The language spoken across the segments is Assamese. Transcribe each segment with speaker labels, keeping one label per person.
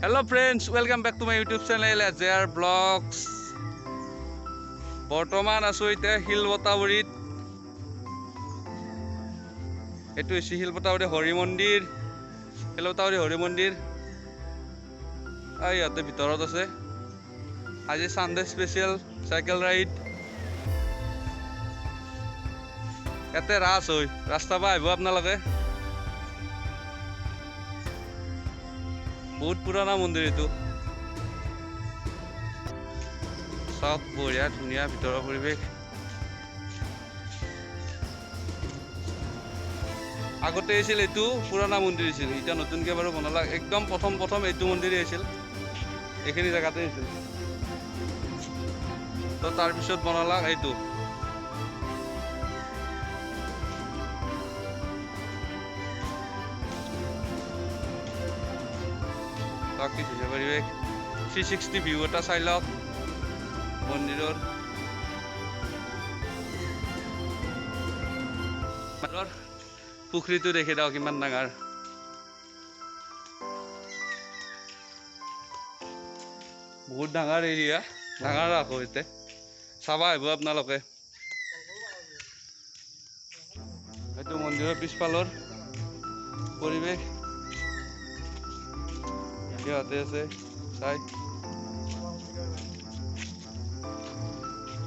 Speaker 1: Hello friends, welcome back to my YouTube channel AJR Vlogs. বৰ্তমান আছো এতিয়া হিলবতাবৰীত। এটো হৈছে হিলবতাবৰী হৰি মন্দিৰ। হিলবতাবৰী হৰি মন্দিৰ। ইয়াতে ভিতৰত আছে। আজি সানডে স্পেশাল সাইকেল ৰাইড। ইয়াতে ৰাস হয়। ৰাস্তা পৰা আহিব আপোনালোকে। বহুত পুৰণা মন্দিৰ এইটো। সব বঢ়িয়া ধুনীয়া ভিতৰৰ পৰিৱেশ। আগতে আছিল এইটো পুৰণা মন্দিৰ আছিল। এতিয়া নতুনকে বাৰু বনালা। একদম প্ৰথম এইটো মন্দিৰেই আছিল। এইখিনি জেগাতে আছিল। তো তাৰ পিছত বনালা এইটো। বাকি ধুনীয়া পৰিৱেশ। 360 ভিউ এটা চাই লওক মন্দিৰৰ। পুখুৰীটো দেখি দাও কিমান ডাঙৰ। বহুত ডাঙৰ এৰিয়া, ডাঙৰ আকৌ ইয়াতে চাবা আহিব আপোনালোকে। এইটো মন্দিৰৰ পিছফালৰ পৰিৱেশ। ইয়াতে আছে চাই।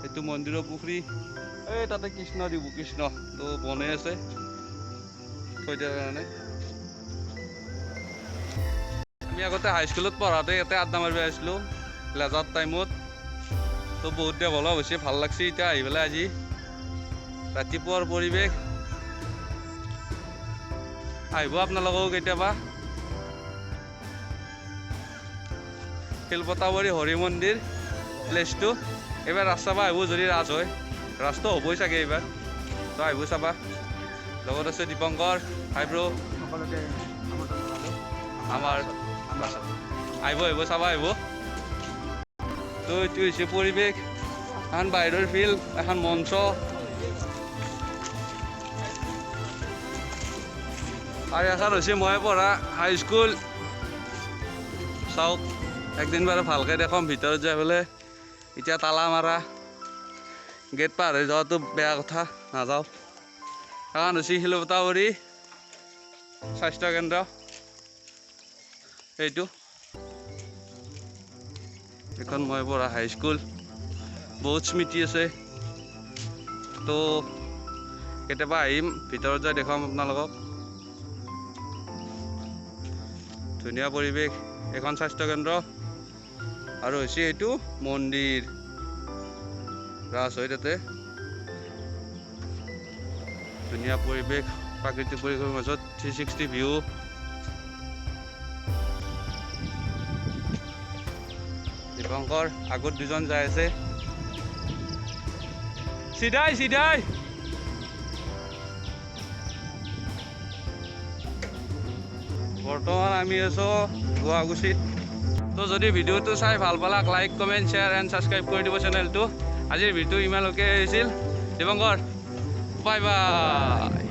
Speaker 1: এইটো মন্দিৰৰ পুখুৰী। এই তাতে কৃষ্ণ দিব, কৃষ্ণ তো বনে আছে থৈ দিয়াৰ কাৰণে। আমি আগতে হাইস্কুলত পঢ়াতে ইয়াতে আড্ডা মাৰিব আহিছিলোঁ লেজাৰ টাইমত। তো বহুত ডেভেলপ হৈছে, ভাল লাগছে এতিয়া আহি পেলাই। আজি ৰাতিপুৱাৰ পৰিৱেশ। আহিব আপোনালোকেও কেতিয়াবা। হিলবতাবৰী হৰি মন্দিৰ প্লেচটো। এইবাৰ ৰাস্তা পৰা আহিব যদি ৰাস হয়। ৰাস্তা হ'বই চাগে এইবাৰ। তো আহিব চাবা। লগত আছে দীপংকৰ, হাইব্ৰো, আমাৰ আহিব চাবা আহিব। তো এইটো হৈছে পৰিৱেশ। এখন বাহিৰৰ ফিল্ড, এখন মঞ্চ। আৰু এখন হৈছে মই পঢ়া হাইস্কুল। চাওক একদিন বাৰু ভালকৈ দেখাম ভিতৰত যাই পেলাই। এতিয়া তালা মাৰা, গেট পাৰ হৈ যোৱাটো বেয়া কথা, নাযাওঁ। এখন হৈছে হিলবতাবৰী স্বাস্থ্য কেন্দ্ৰ। এইটো এখন মই পঢ়া হাইস্কুল। বহুত স্মৃতি আছে। তো কেতিয়াবা আহিম, ভিতৰত যাই দেখাম আপোনালোকক। ধুনীয়া পৰিৱেশ। এখন স্বাস্থ্য কেন্দ্ৰ আৰু হৈছে এইটো মন্দিৰ। ৰাস হয় তাতে। ধুনীয়া পৰিৱেশ, প্ৰাকৃতিক পৰিৱেশৰ মাজত 360 ভিউ। দীপংকৰ আগত দুজন যাই আছে। চিধাই বৰ্তমান আমি আছো গুৱাহাটীত। তো যদি ভিডিঅ'টো চাই ভাল পালাক, like comment share and subscribe কৰি দিব চেনেলটো। আজিৰ ভিডিঅ' ইমানলৈকে আহিছিল। Dipankar bye bye.